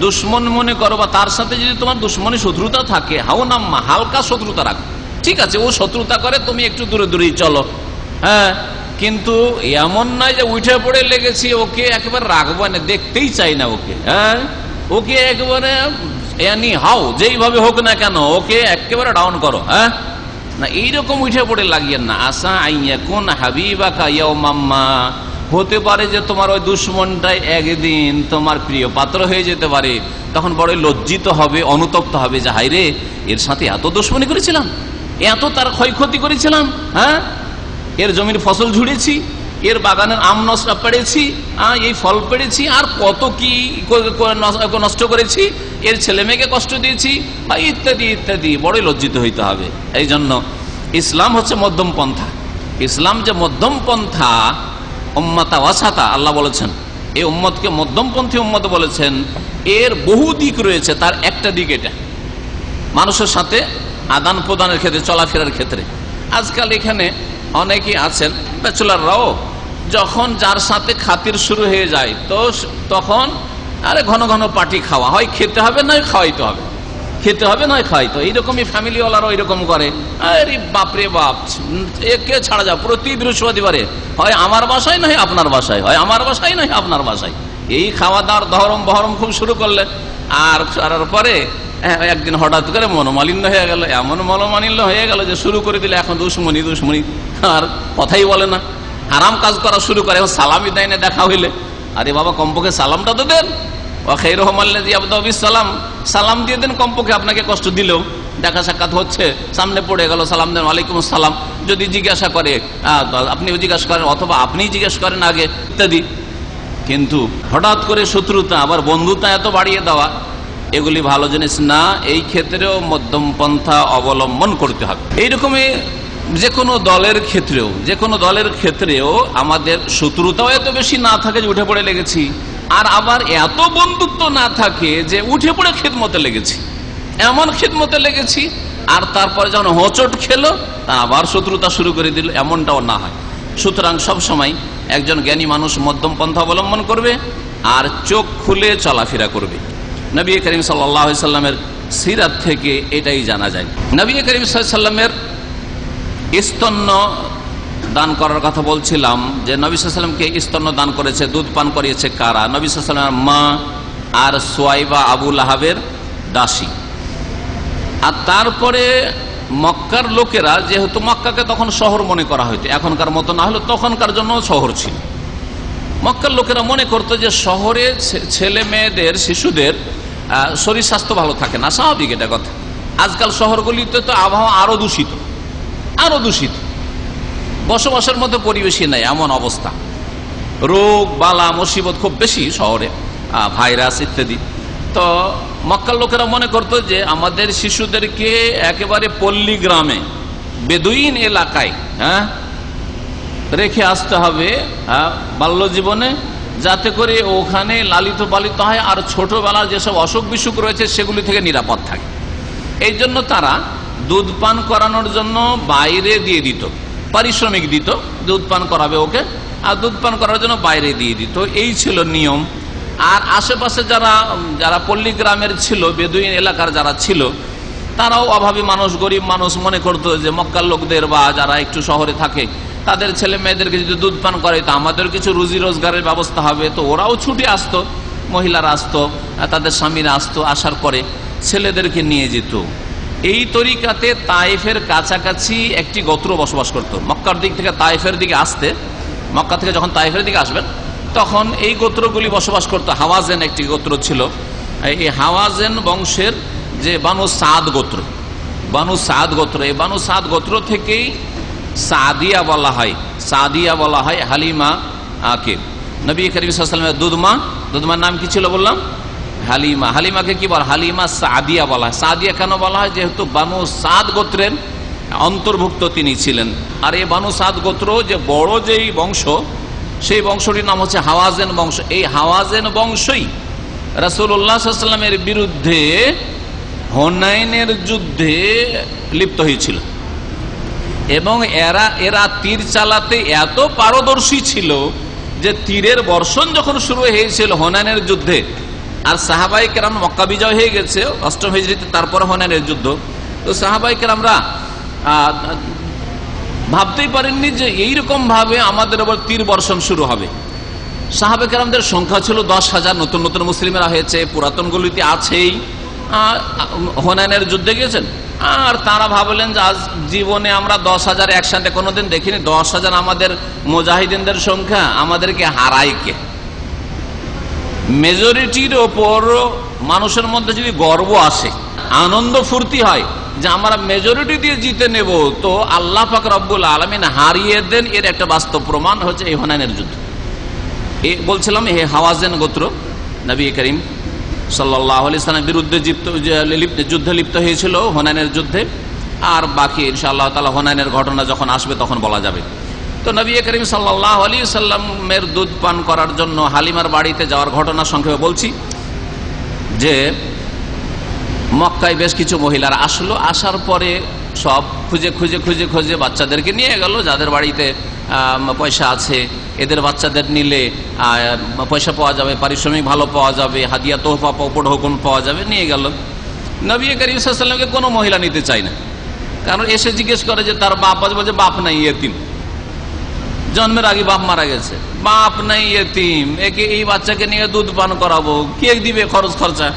D: দুশ্মন মনে করো, বা তার সাথে যদি তোমার দুশ্মনী শত্রুতা থাকে, হাওনাম্মা, হালকা শত্রুতা রাখো। ঠিক আছে, ও শত্রুতা করে, তুমি একটু দূরে দূরেই চলো, হ্যাঁ, কিন্তু এমন নয় যে উঠে পড়ে লেগেছি, ওকে একেবারে রাখবো না, দেখতেই চাই না ওকে, হ্যাঁ, ওকে একেবারে এনি হাও যেইভাবে হোক না কেন ওকে একেবারে ডাউন করো, হ্যাঁ, না এইরকম উঠে পড়ে লাগিয়েন না। আসা আইয়াকুন হাবিবাকা ইয়াওমাম্মা, হতে পারে যে তোমার ওই দুশ্মনটাই একদিন তোমার প্রিয় পাত্র হয়ে যেতে পারে, তখন বড় লজ্জিত হবে, অনুতপ্ত হবে যে হায় রে, এর সাথে এত দুশ্মনী করেছিলাম, এত তার ক্ষয়ক্ষতি করেছিলাম, হ্যাঁ, এর জমির ফসল ঝুড়েছি, এর বাগানের আম নষ্ট পেড়েছি, এই ফল পেড়েছি, আর কত কি নষ্ট করেছি, এর ছেলে মেয়েকে কষ্ট দিয়েছি, বা ইত্যাদি ইত্যাদি, বড়ই লজ্জিত হইতে হবে। এই জন্য ইসলাম হচ্ছে মধ্যম পন্থা। ইসলাম যে মধ্যম পন্থা, উম্মাতা ওয়াসাতা আল্লাহ বলেছেন, এই উম্মতকে মধ্যমপন্থী উম্মত বলেছেন। এর বহু দিক রয়েছে, তার একটা দিক এটা, মানুষের সাথে আদান প্রদানের ক্ষেত্রে, চলাফেরার ক্ষেত্রে। আজকাল এখানে অনেকেই আছেন ব্যাচেলাররাও, যখন যার সাথে খাতির শুরু হয়ে যায় তো তখন আরে ঘন ঘন পার্টি খাওয়া হয়, খেতে হবে নয় খাওয়াইতে হবে, খেতে হবে নয় খাওয়াইতে হবে, এইরকমই ফ্যামিলিওয়ালারাও এরকম করে। আরে বাপরে বাপ, একে ছাড়া যাও, প্রতি বৃহস্পতিবারে হয় আমার বাসায় নয় আপনার বাসায়, হয় আমার বাসায় নয় আপনার বাসায়, এই খাওয়া দাওয়ার ধরম বহরম খুব শুরু করলে, আর করার পরে একদিন হঠাৎ করে মনোমালিন্য হয়ে গেল, এমন মনোমালিন্য হয়ে গেল যে শুরু করে দিলে এখন দুশ্মনী দুশ্মনী, আর কথাই বলে না, হারাম কাজ করা শুরু করে, এখন সালামই দেয় না দেখা হইলে। আরে বাবা, কমপক্ষে সালামটা তো দেন, সালাম সালাম দিয়ে দেন, কমপক্ষে আপনাকে কষ্ট দিলেও, দেখা সাক্ষাৎ হচ্ছে, সামনে পড়ে গেল, সালাম দেন, ওয়ালাইকুম আসসালাম, যদি জিজ্ঞাসা করে আপনিও জিজ্ঞাসা করেন, অথবা আপনিই জিজ্ঞাসা করেন আগে, ইত্যাদি। কিন্তু হঠাৎ করে শত্রুতা আবার বন্ধুতা এত বাড়িয়ে দেওয়া, এগুলি ভালো জিনিস না। এই ক্ষেত্রেও মধ্যম পন্থা অবলম্বন করতে হবে। এইরকমই যে কোনো দলের ক্ষেত্রেও আমাদের শত্রুতাও এত বেশি না থাকে যে উঠে পড়ে লেগেছি, আর আবার এত বন্ধুত্ব না থাকে যে উঠে পড়ে খেদমতে লেগেছি, এমন খেদমতে লেগেছি, আর তারপরে যখন হোঁচট খেলো তা আবার শত্রুতা শুরু করে দিল, এমনটাও না হয়। সুতরাং সবসময় একজন জ্ঞানী মানুষ মধ্যম পন্থা অবলম্বন করবে আর চোখ খুলে চলাফেরা করবে। নবী করিম সাল্লাল্লাহু আলাইহি সাল্লামের সিরাত থেকে এটাই জানা যায়। নবী করিম সাল্লাল্লাহু আলাইহি সাল্লামের স্তন্য দান করার কথা বলছিলাম, যে নবী সাল্লাল্লাহু আলাইহি সাল্লামকে স্তন্য দান করেছে, দুধ পান করিয়েছে কারা? নবী সাল্লাল্লাহু আলাইহি সাল্লামের মা আর সুয়াইবা আবু লাহাবের দাসী। আর তারপরে মক্কার লোকেরা, যেহেতু মক্কাকে তখন শহর মনে করা হইতো, এখনকার মতো না হলে তখনকার জন্য শহর ছিল, মক্কার লোকেরা মনে করতো যে শহরে ছেলে মেয়েদের, শিশুদের শরীর স্বাস্থ্য ভালো থাকে না, স্বাভাবিক এটা কথা। আজকাল শহরগুলিতে তো আবহাওয়া আরো দূষিত, বসবাসের মতো পরিবেশই নাই, এমন অবস্থা, রোগ বালা মুসিবত খুব বেশি শহরে, ভাইরাস ইত্যাদি। তো মক্কার লোকেরা মনে করতো যে আমাদের শিশুদেরকে একেবারে পল্লী গ্রামে, বেদুইন এলাকায় রেখে আসতে হবে বাল্য জীবনে, যাতে করে ওখানে লালিত পালিত হয় আর ছোটবেলার যেসব অসুখ বিসুখ রয়েছে সেগুলি থেকে নিরাপদ থাকে। এই জন্য তারা দুধ পান করানোর জন্য বাইরে দিয়ে দিত, পারিশ্রমিক দিত, দুধ পান করাবে ওকে, আর দুধ পান করার জন্য বাইরে দিয়ে দিত, এই ছিল নিয়ম। আর আশেপাশে যারা পল্লী গ্রামের ছিল, বেদুইন এলাকার যারা ছিল, তারাও অভাবী মানুষ, গরিব মানুষ, মনে করতো যে মক্কার লোকদের বা যারা একটু শহরে থাকে তাদের ছেলে মেয়েদেরকে যদি দুধ পান করে তো আমাদের কিছু রুজি রোজগারের ব্যবস্থা হবে। তো ওরাও ছুটে আসতো, মহিলারা আসতো, তাদের স্বামীরা আসতো, আসার পরে ছেলেদেরকে নিয়ে যেত। এই তরিকাতে তায়েফের কাছাকাছি একটি গোত্র বসবাস করত। মক্কার দিক থেকে তায়েফের দিকে আসতে, মক্কা থেকে যখন তায়েফের দিকে আসবেন তখন এই গোত্রগুলি বসবাস করত। হাওয়াজেন একটি গোত্র ছিল, এই হাওয়াজেন বংশের যে বানু সাদ গোত্র, এই বানু সাদ গোত্র থেকেই সাদিয়া বলা হয় হালিমা কে নবী করিম সাল্লাল্লাহু আলাইহি ওয়াসাল্লামের দুধমার নাম কি ছিল বললাম? হালিমা, হালিমাকে কি বলা? হালিমা সাদিয়া বলা হয়। সাদিয়া কেন বলা হয়? যেহেতু বানু সাদ গোত্রের অন্তর্ভুক্ত তিনি ছিলেন। আর এই বানু সাদ গোত্র যে বড় যেই বংশ, সেই বংশটির নাম হচ্ছে হাওয়াজেন বংশ। এই হাওয়াজেন বংশই রাসূলুল্লাহ সাল্লাল্লাহু আলাইহি ওয়াসাল্লামের বিরুদ্ধে হুনাইনের যুদ্ধে লিপ্ত হয়েছিল, এবং এরা তীর চালাতে এত পারদর্শী ছিল যে তীরের বর্ষণ যখন শুরু হয়েছিল হুনাইনের যুদ্ধে, আর সাহাবায়ে কেরাম মক্কা বিজয় হয়ে গেছে 8ম হিজরিতে, তারপরে হুনাইনের যুদ্ধ, তো সাহাবায়ে কেরামরা ভাবতেই পারেননি যে এইরকম ভাবে আমাদের উপর তীর বর্ষণ শুরু হবে। সাহাবায়ে কেরামদের সংখ্যা ছিল 10,000, নতুন নতুন মুসলিমরা হয়েছে, পুরাতনগুলিতে আছেই, হুনাইনের যুদ্ধে গেছেন। আর তারা ভাবলেন যে আজ জীবনে আমরা 10,000 একসাথে কোনোদিন দেখিনি, 10,000 আমাদের মুজাহিদিনদের সংখ্যা, আমাদেরকে হারায় কে? মেজরিটির ওপর মানুষের মধ্যে যদি গর্ব আসে, আনন্দ ফুর্তি হয় যে আমরা মেজরিটি দিয়ে জিতে নেব, তো আল্লাহ পাক রব্বুল আলামিন হারিয়ে দেন। এর একটা বাস্তব প্রমাণ হচ্ছে এই হুনাইনের যুদ্ধ। বলছিলাম হে হাওয়াজেন গোত্র নবী করিম সাল্লাল্লাহু আলাইহি ওয়াসাল্লামের বিরুদ্ধে যুদ্ধে লিপ্ত হয়েছিল হুনাইনের যুদ্ধে। আর বাকি ইনশাআল্লাহ তাআলা হুনাইনের ঘটনা যখন আসবে তখন বলা যাবে। তো নবী করিম সাল্লাল্লাহু আলাইহি ওয়াসাল্লামের দুধ পান করার জন্য হালিমার বাড়িতে যাওয়ার ঘটনা সংক্ষেপে বলছি যে মক্কায় বেশ কিছু মহিলারা আসলো। আসার পরে সব খুঁজে খুঁজে খুঁজে খুঁজে বাচ্চাদেরকে নিয়ে গেল, যাদের বাড়িতে পয়সা আছে, এদের বাচ্চাদের নিলে পয়সা পাওয়া যাবে, পারিশ্রমিক ভালো পাওয়া যাবে, হাদিয়া তোহফা উপঢৌকন পাওয়া যাবে, নিয়ে গেল। নবী করিম সাল্লাল্লাহু আলাইহি ওয়াসাল্লামকে কোনো মহিলা নিতে চায় না, কারণ এসে জিজ্ঞেস করে যে তার বাপ আছে, বলছে বাপ নাই, ইয়েতিম, জন্মের আগে বাপ মারা গেছে, বাপ নাই, ইয়েতিম, একে এই বাচ্চাকে নিয়ে দুধ পান করাবো, কে দিবে খরচ খরচা,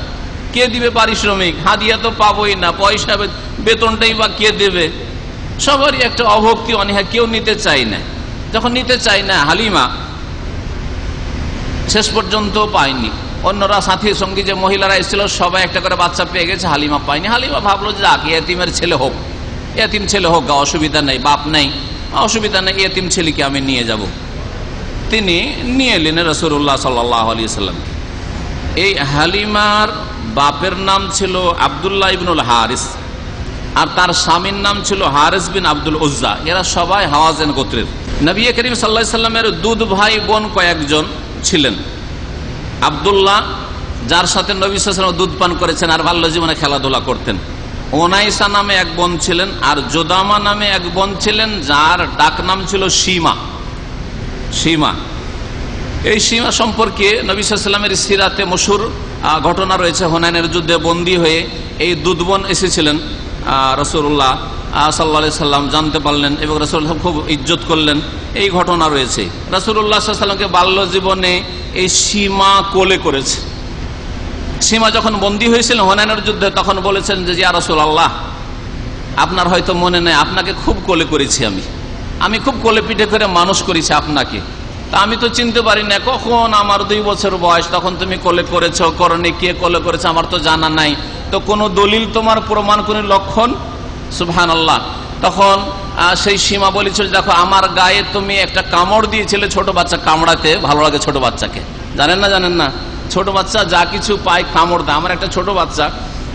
D: কে দিবে পারিশ্রমিক, হাদিয়া তো পাবোই না, পয়সা বেতনটাই বা কে দেবে? সবারই একটা অভক্তি অনীহা, কেউ নিতে চায় না। যখন নিতে চায় না, হালিমা শেষ পর্যন্ত পায়নি। অন্যরা সাথী সঙ্গী যে মহিলারা এসেছিল সবাই একটা করে বাচ্চা পেয়ে গেছে, হালিমা পায়নি। হালিমা ভাবলো যে এতিমের ছেলে হোক, এতিম ছেলে হোক, অসুবিধা নেই, বাপ নেই, অসুবিধা নেই, এতিম ছেলেকে আমি নিয়ে যাব। তিনি নিয়ে এলেন রাসূলুল্লাহ সাল্লাল্লাহু আলাইহি ওয়াসাল্লাম। এই হালিমার বাপের নাম ছিল আব্দুল্লাহ ইবনুল হারিস, আর তার স্বামীর নাম ছিল হারিস বিন আব্দুল উজ্জা। এরা সবাই হাওয়াজেন গোত্রের। নবী করিম সাল্লাল্লাহু আলাইহি ওয়াসাল্লামের দুধ ভাই বোন কয়েকজন ছিলেন। আব্দুল্লাহ, যার সাথে নবী সাল্লাল্লাহু আলাইহি ওয়াসাল্লাম দুধ পান করেছেন আর বাল্য জীবনে খেলাধুলা করতেন। ওনাইসা নামে এক বোন ছিলেন, আর জোদামা নামে এক বোন ছিলেন, যার ডাক নাম ছিল সীমা। সীমা, এই সীমা সম্পর্কে নবী সাল্লাল্লাহু আলাইহি ওয়াসাল্লামের সিরাতে মশহুর ঘটনা রয়েছে। হুনাইনের যুদ্ধে বন্দী হয়ে এই দুধ বোন এসেছিলেন, রাসূলুল্লাহ সাল্লাল্লাহু আলাইহি ওয়াসাল্লাম জানতে পারলেন এবং রাসূলুল্লাহ খুব ইজ্জত করলেন, এই ঘটনা রয়েছে। রাসূলুল্লাহ সাল্লাল্লাহু আলাইহি ওয়াসাল্লামকে বাল্য জীবনে এই সীমা কোলে করেছে। সীমা যখন বন্দী হয়েছিলেন হুনাইনের যুদ্ধে, তখন বলেছেন যে ইয়া রাসূলুল্লাহ, আপনার হয়তো মনে নেই, আপনাকে খুব কোলে করেছি, আমি খুব কোলে পিঠে করে মানুষ করেছি আপনাকে, তা আমি তো চিনতে পারি না কখন আমার 2 বছর বয়স, তখন তুমি কোলে করেছো, করনি, কে কোলে করেছে আমার তো জানা নাই, তো কোনো দলিল তোমার, প্রমাণ, কোন লক্ষণ? সুবহানাল্লাহ। তখন সেই সীমা বলেছিল, দেখো আমার গায়ে তুমি একটা কামড় দিয়েছিলে, ছোট বাচ্চা কামড়াতে ভালো লাগে ছোট বাচ্চাকে, জানেন না? ছোট বাচ্চা যা কিছু পায় কামড় দেয়। আমার একটা ছোট বাচ্চা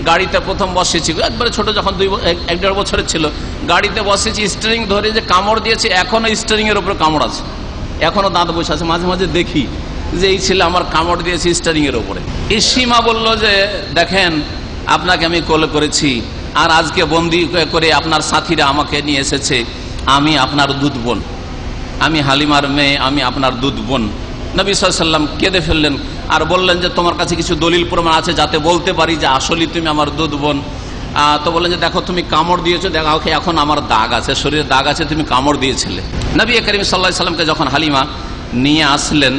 D: গাড়িতে প্রথম বসেছি, একবারে ছোট, যখন 1-1.5 বছরের ছিল, গাড়িতে বসেছি, স্টিয়ারিং ধরে যে কামড় দিয়েছে, এখনো স্টিয়ারিং এর উপরে কামড় আছে, এখনো দাঁত বসে আছে। মাঝে মাঝে দেখি যে এই ছেলে আমার কামড় দিয়েছে স্টিয়ারিং এর উপরে। এই সীমা বলল যে দেখেন, আপনাকে আমি কোলে করেছি, আর আজকে বন্দি করে আপনার সাথীরা আমাকে নিয়ে এসেছে, আমি আপনার দুধ বোন, আমি হালিমার মেয়ে, আমি আপনার দুধ বোন। নবী সাল্লাল্লাহু আলাইহি ওয়াসাল্লাম কেঁদে ফেললেন আর বললেন যে তোমার কাছে কিছু দলিল প্রমাণ আছে যাতে বলতে পারি যে আসলে তুমি আমার দুধ বোন? তো বললেন যে দেখো তুমি কামড় দিয়েছো, দেখো এখন আমার দাগ আছে, শরীরে দাগ আছে, তুমি কামড় দিয়েছিলে। নবী করিম সাল্লাল্লাহু আলাইহি ওয়াসাল্লামকে যখন হালিমা নিয়ে আসলেন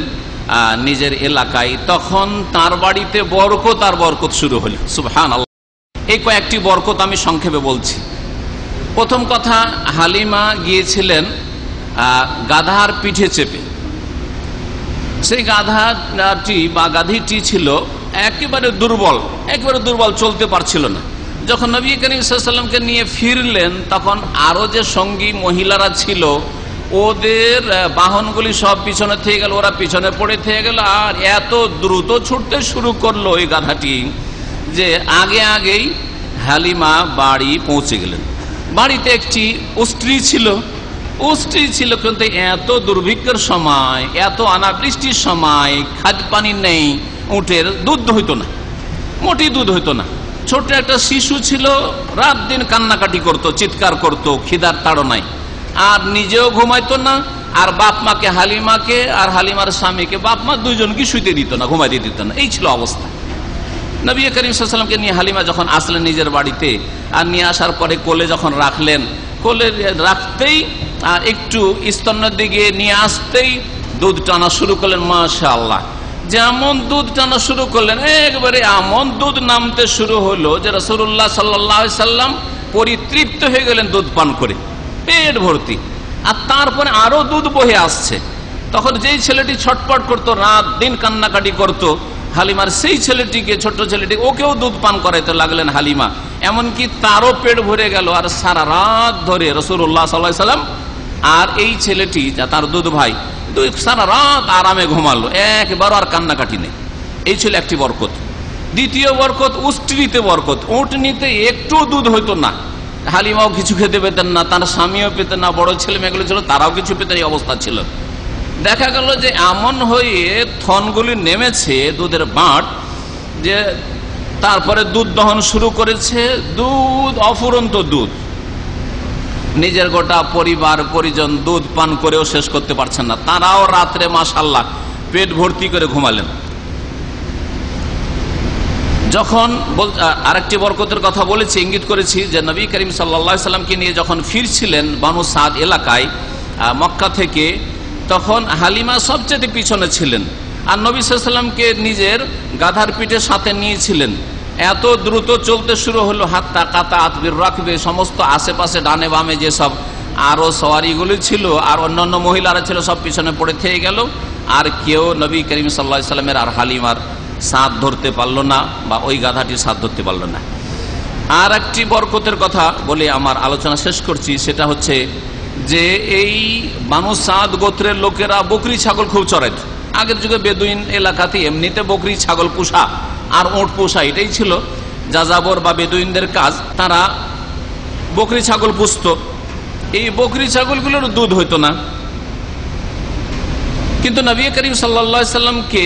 D: নিজের এলাকায়, তখন তার বাড়িতে বরকত আর বরকত শুরু হল। সুবহানাল্লাহ। এই কয়েকটি বরকত আমি সংক্ষেপে বলছি। প্রথম কথা, হালিমা গিয়েছিলেন গাধার পিঠে চেপে। সেই গাধাটি বা গাধীটি ছিল একেবারে দুর্বল, চলতে পারছিল না। যখন নবী করিম সাল্লাল্লাহু আলাইহি ওয়াসাল্লামকে নিয়ে ফিরলেন, তখন আরো যে সঙ্গী মহিলারা ছিল ওদের বাহনগুলি সব পিছনে থেকে গেল, ওরা পিছনে পড়ে থেকে গেল, আর এত দ্রুত ছুটতে শুরু করলো ওই গাধাটি যে আগে আগেই হালিমা বাড়ি পৌঁছে গেলেন। বাড়িতে একটি স্ত্রী ছিল, কিন্তু এত দুর্ভিক্ষের সময়, এত অনাবৃষ্টির সময় খাদ্য পানি নেই, উটের দুধ হইতো না, মোটেই দুধ হইতো না। ছোট্ট একটা শিশু ছিল, রাত দিন কান্নাকাটি করতো, চিৎকার করতো, খিদার তাড়নায়, আর নিজেও ঘুমাইতো না, আর বাপ মাকে, হালিমাকে আর হালিমার স্বামীকে, বাপ মা দুইজনকে শুইতে দিত না, ঘুমাইতে দিত না। এই ছিল অবস্থা। নবী করিম সাল্লাল্লাহু আলাইহি ওয়াসাল্লামকে নিয়ে হালিমা যখন আসলেন নিজের বাড়িতে, আর নিয়ে আসার পরে কোলে যখন রাখলেন, কোলে রাখতেই আর একটু স্তনের দিকে নিয়ে আসতেই দুধ টানা শুরু করলেন। মাশাআল্লাহ, যেমন দুধ টানা শুরু করলেন, একবারে এমন দুধ নামতে শুরু হলো যে রাসূলুল্লাহ সাল্লাল্লাহু আলাইহি সাল্লাম পরিতৃপ্ত হয়ে গেলেন দুধ পান করে, পেট ভর্তি। আর তারপরে আরো দুধ বহে আসছে। তখন যেই ছেলেটি ছটপট করতো, রাত দিন কান্নাকাটি করতো, হালিমার সেই ছেলেটিকে, ছোট্ট ছেলেটি, ওকেও দুধ পান করাইতে লাগলেন হালিমা। এমনকি তারও পেট ভরে গেল। আর সারা রাত ধরে রাসূলুল্লাহ সাল্লাল্লাহু আলাইহি সাল্লাম আর এই ছেলেটি, যা তার দুধ ভাই, সারা রাত আরামে ঘুমালো, একবারও আর কান্নাকাটি নেই। এই ছিল একটি বরকত। দ্বিতীয় বরকত, উষ্ট্রিতে বরকত। উটনিতে একটু দুধ হইতো না, হালিমাও কিছু খেতে পেতেন না, তার স্বামীও পেতেন না, বড় ছেলে মেয়েগুলো ছিল তারাও কিছু পেতেন, এই অবস্থা ছিল। দেখা গেল যে এমন হয়ে থনগুলি নেমেছে দুধের বাঁট, যে তারপরে দুধ দহন শুরু করেছে, দুধ, অফুরন্ত দুধ। নিজের গোটা পরিবার পরিজন দুধ পান করেও শেষ করতে পারছেন না, তারাও রাত্রে মাশাআল্লাহ পেট ভর্তি করে ঘুমালেন। যখন আরেকটি বরকতের কথা বলেছি, ইঙ্গিত করেছি যে নবী করিম সাল্লাল্লাহু আলাইহি সাল্লামকে নিয়ে যখন ফিরছিলেন বানু সাদ এলাকায় মক্কা থেকে, তখন হালিমা সবচেয়ে পিছনে ছিলেন, আর নবী সাল্লাল্লাহু আলাইহি সাল্লামকে নিজের গাধার পিঠে সাথে নিয়েছিলেন। এত দ্রুত চলতে শুরু হলো, হাত্তা কাতা আতবির রাখবে, সমস্ত আশেপাশে ডানে বামে যেসব আরো সওয়ারিগুলি ছিল আর অন্যান্য মহিলারা ছিল, সব পিছনে পড়ে থেকে গেল। আর কেউ নবী করিম সাল্লাল্লাহু আলাইহি সাল্লামের আর হালিমার সাথ ধরতে পারলো না, বা ওই গাধাটির সাথ ধরতে পারলো না। আর একটি বরকতের কথা বলে আমার আলোচনা শেষ করছি, সেটা হচ্ছে যে এই বানু সাদ গোত্রের লোকেরা বকরি ছাগল খুব চড়াইত। আগের যুগে বেদুইন এলাকাতে এমনিতে বকরি ছাগল পোষা আর ওট পোষা, এটাই ছিল যাযাবর বা বেদুইনদের কাজ। তারা বকরি ছাগল পুষত। এই বকরি ছাগলগুলোর দুধ হইতো না, কিন্তু নবী করিম সাল্লাল্লাহু আলাইহি সাল্লামকে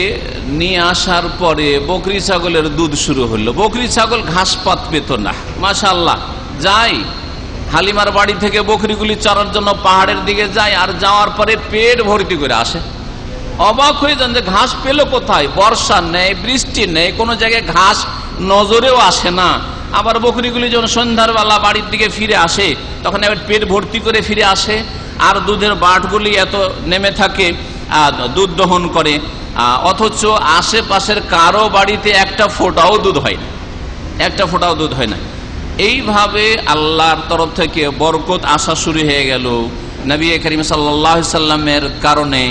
D: নিয়ে আসার পরে বকরি ছাগলের দুধ শুরু হলো। বকরি ছাগল ঘাস পাত পেত না, মাশাআল্লাহ। যাই হালিমার বাড়ি থেকে বকরিগুলি চড়ার জন্য পাহাড়ের দিকে যায়, আর যাওয়ার পরে পেট ভর্তি করে আসে। অবাক হয়ে যান যে ঘাস পেল কোথায়, বর্ষা নেই, বৃষ্টি নেই, কোনো জায়গায় ঘাস নজরেও আসে না। আবার বকরিগুলি যখন সন্ধ্যার বেলা বাড়ির দিকে ফিরে আসে, তখন এবার পেট ভর্তি করে ফিরে আসে, আর দুধের বাটগুলি এত নেমে থাকে, দুধ দহন করে, অথচ আশেপাশের কারো বাড়িতে একটা ফোঁটাও দুধ হয় না, একটা ফোঁটাও দুধ হয় না। এইভাবে আল্লাহর তরফ থেকে বরকত আসা শুরু হয়ে গেল নবী করিম সাল্লাল্লাহু আলাইহি সাল্লামের কারণে।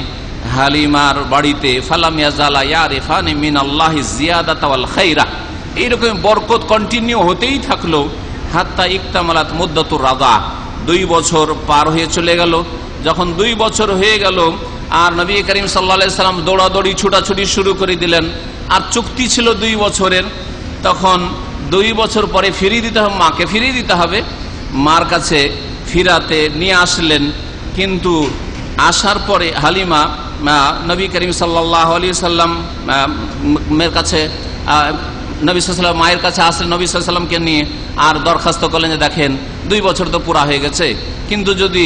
D: হালিমার বাড়িতে ফালাম ইয়াজালা ইয়ারিফানি মিনাল্লাহি জিয়াদাতা ওয়াল খাইরা, এইরকম বরকত কন্টিনিউ হতেই থাকলো। হাত্তা ইকতামালাত মুদ্দাতুর রাদা, 2 বছর পার হয়ে চলে গেল। যখন 2 বছর হয়ে গেল, আর নবী করিম সাল্লাল্লাহু আলাইহি সাল্লাম দৌড়াদৌড়ি ছুটাছুটি শুরু করে দিলেন। আর চুক্তি ছিল 2 বছরের, তখন 2 বছর পরে ফিরিয়ে দিতে হবে, মাকে ফিরিয়ে দিতে হবে। মার কাছে ফিরাতে নিয়ে আসলেন, কিন্তু আসার পরে হালিমা নবী করিম সাল্লাল্লাহু আলাইহি সাল্লাম মেয়ের কাছে, নবী সাল্লাল্লাহু আলাইহি সাল্লাম মায়ের কাছে আসলেন নবী সাল্লাল্লাহু আলাইহি সাল্লামকে নিয়ে, আর দরখাস্ত করলেন যে দেখেন 2 বছর তো পুরা হয়ে গেছে, কিন্তু যদি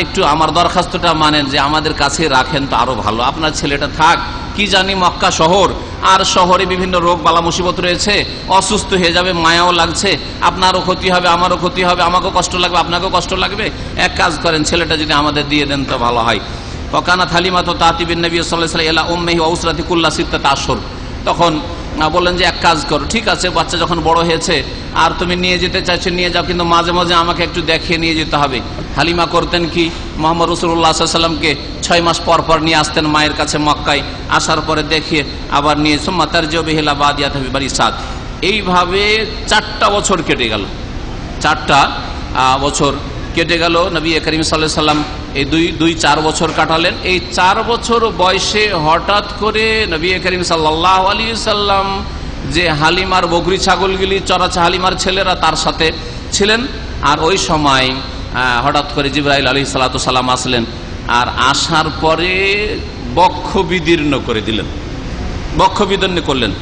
D: একটু আমার দরখাস্তটা মানেন, যে আমাদের কাছে রাখেন তো আরো ভালো, আপনার ছেলেটা থাক, কি জানি মক্কা শহর, আর শহরে বিভিন্ন রোগ বালা মুসিবত রয়েছে, অসুস্থ হয়ে যাবে, মায়াও লাগছে, আপনারও ক্ষতি হবে, আমারও ক্ষতি হবে, আমাকেও কষ্ট লাগবে, আপনাকেও কষ্ট লাগবে, এক কাজ করেন ছেলেটা যদি আমাদের দিয়ে দেন তো ভালো হয়। ওয়াকানাত হালিমাতু তাতিবিন নবী সাল্লাল্লাহু আলাইহি ওয়াসাল্লাম ইলা উম্মিহি ওয়া উসরাতি কুল্লা সিত্তাতা আশহুর। তখন বললেন যে এক কাজ করো, ঠিক আছে বাচ্চা যখন বড় হয়েছে আর তুমি নিয়ে যেতে চাইছো নিয়ে যাও, কিন্তু মাঝে মাঝে আমাকে একটু দেখিয়ে নিয়ে যেতে হবে। হালিমা করতেন কি, মুহাম্মদ রাসূলুল্লাহ সাল্লাল্লাহু আলাইহি ওয়াসাল্লামকে 6 মাস পর পর নিয়ে আসতেন মায়ের কাছে মক্কায়, আসার পরে দেখিয়ে আবার নিয়ে সুম্মা তারজিউ বিহি ইলা বাদিয়াতি বিবারি সাদ। এইভাবে 4টা বছর কেটে গেল, 4টা বছর কেটে গেল। নবী করিম সাল্লাল্লাহু আলাইহি সাল্লাম এই দুই 4 বছর কাটালেন। এই 4 বছর বয়সে হঠাৎ করে নবী করিম সাল্লাল্লাহু আলাইহি সাল্লাম যে হালিমার বকরি ছাগলগুলি চড়াচ্ছে, হালিমার ছেলেরা তার সাথে ছিলেন। আর ওই সময় হঠাৎ করে জিবরাইল আলাইহিস সালাতু সালাম আসলেন, আর আসার পরে বক্ষ বিদীর্ণ করে দিলেন, বক্ষ বিদীর্ণ করলেন।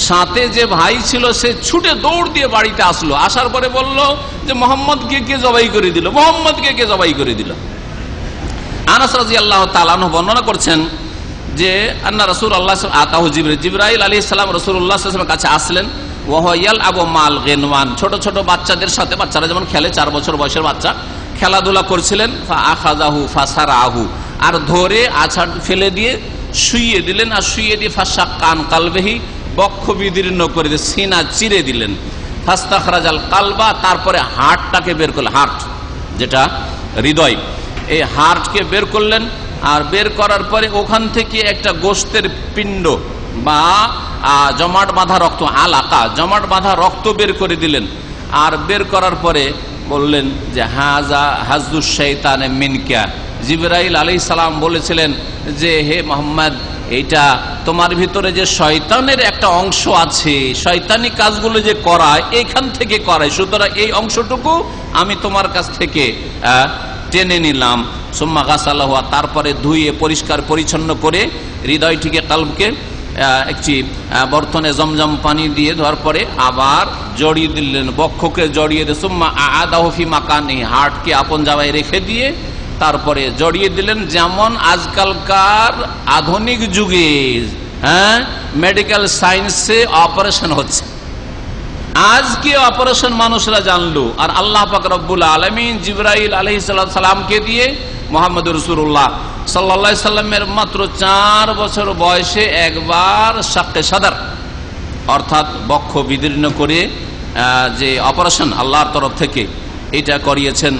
D: সাথে যে ভাই ছিল সে ছুটে দৌড় দিয়ে বাড়িতে আসলো, আসার পরে বলল যে মোহাম্মদকে কে জবাই করে দিল, মোহাম্মদকে কে জবাই করে দিল। আনাস রাদিয়াল্লাহু তাআলা আনহু বর্ণনা করছেন যে আন্না রাসূলুল্লাহ আতাহু জিবরাইল আলাইহিস সালাম রাসূলুল্লাহ সাল্লাল্লাহু আলাইহি ওয়াসাল্লামের কাছে আসলেন। ওয়াহয়াল আবু মাল গিনওয়ান, ছোট ছোট বাচ্চাদের সাথে, বাচ্চারা যেমন খেলে, 4 বছর বয়সের বাচ্চা খেলাধুলা করছিলেন। ফা আখাযাহু ফাসারাহু, আর ধরে আছাড় ফেলে দিয়ে শুইয়ে দিলেন, আর শুইয়ে দিয়ে ফাশাক্কান কালবিহি, বক্ষ বিদীর্ণ করে দিয়ে সিনা চিরে দিলেন। ফাস্তাখরাজাল কালবা, তারপরে হাড়টাকে বের করলেন, হাড় যেটা হৃদয়, এই হাড়কে বের করলেন। আর বের করার পরে ওখান থেকে একটা গোশতের পিণ্ড বা জমাট বাঁধা রক্ত, আলাকা জমাট বাঁধা রক্ত বের করে দিলেন। আর বের করার পরে বললেন যে হাজা হাজদুশ শাইতানে মিনকা, জিবরাইল আলাইহিস সালাম বলেছিলেন যে হে মুহাম্মদ, এইটা তোমার ভিতরে যে শয়তানের একটা অংশ আছে, শয়তানি কাজগুলো যে করায় এইখান থেকে করায়, সুতরাং এই অংশটুকু আমি তোমার কাছ থেকে টেনে নিলাম। সুম্মা গাসালাহু, তারপরে ধুয়ে পরিষ্কার পরিচ্ছন্ন করে হৃদয়টিকে, কালবকে একটি বর্তনে জমজম পানি দিয়ে ধোয়ার পরে আবার জড়িয়ে দিলেন, বক্ষকে জড়িয়ে দিয়ে সুম্মা আদাহু ফি মাকানি, হার্টকে আপন জায়গায় রেখে দিয়ে তারপরে জড়িয়ে দিলেন। যেমন আজকালকার আধুনিক যুগে মেডিকেল সায়েন্সে অপারেশন হচ্ছে, আজকে অপারেশন মানুষরা জানলো। আর আল্লাহ পাক রব্বুল আলামিন জিবরাইল আলাইহিস সালামকে দিয়ে মুহাম্মদুর রাসূলুল্লাহ সাল্লাল্লাহু আলাইহি সাল্লামের মাত্র 4 বছর বয়সে একবার শাক্কে সাদর, অর্থাৎ বক্ষ বিদীর্ণ করে যে অপারেশন আল্লাহর তরফ থেকে এটা করিয়েছেন।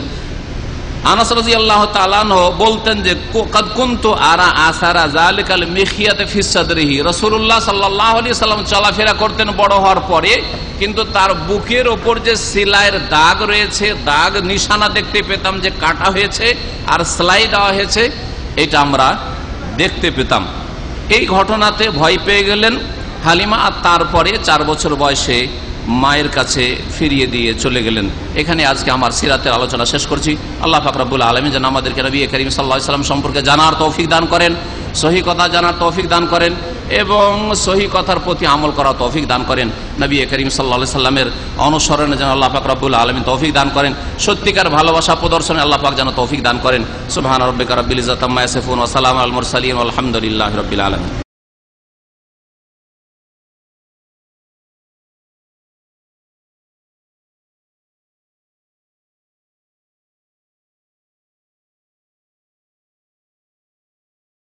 D: আনাস রাদিয়াল্লাহু তাআলা আনহু বলতেন যে কাদ কুনতু আরা আসারা যালিকাল মিখিয়াতে ফি সাদরিহি, রাসূলুল্লাহ সাল্লাল্লাহু আলাইহি সাল্লাম চলাফেরা করতেন বড় হওয়ার পরে, কিন্তু তার বুকের ওপর যে সেলাইয়ের দাগ রয়েছে, দাগ নিশানা দেখতে পেতাম যে কাটা হয়েছে আর সেলাই দেওয়া হয়েছে, এটা আমরা দেখতে পেতাম। এই ঘটনাতে ভয় পেয়ে গেলেন হালিমা, আর তারপরে 4 বছর বয়সে মায়ের কাছে ফিরিয়ে দিয়ে চলে গেলেন। এখানে আজকে আমার সিরাতের আলোচনা শেষ করছি। আল্লাহ পাক রব্বুল আলামিন যেন আমাদেরকে নবী করিম সাল্লাল্লাহু আলাইহি ওয়াসাল্লাম সম্পর্কে জানার তৌফিক দান করেন, সহি কথা জানার তৌফিক দান করেন এবং সহি কথার প্রতি আমল করার তৌফিক দান করেন। নবী করিম সাল্লাল্লাহু আলাইহি ওয়াসাল্লামের অনুসরণে যেন আল্লাহ পাক রব্বুল আলামিন তৌফিক দান করেন, সত্যিকার ভালোবাসা প্রদর্শনে আল্লাহ পাক যেন তৌফিক দান করেন। সুবহান রাব্বিকা রাব্বিল ইজ্জাতি আম্মা ইয়াসিফুন ওয়া সালামুন আলাল মুরসালিন ওয়া আলহামদুলিল্লাহি রাব্বিল আলামিন।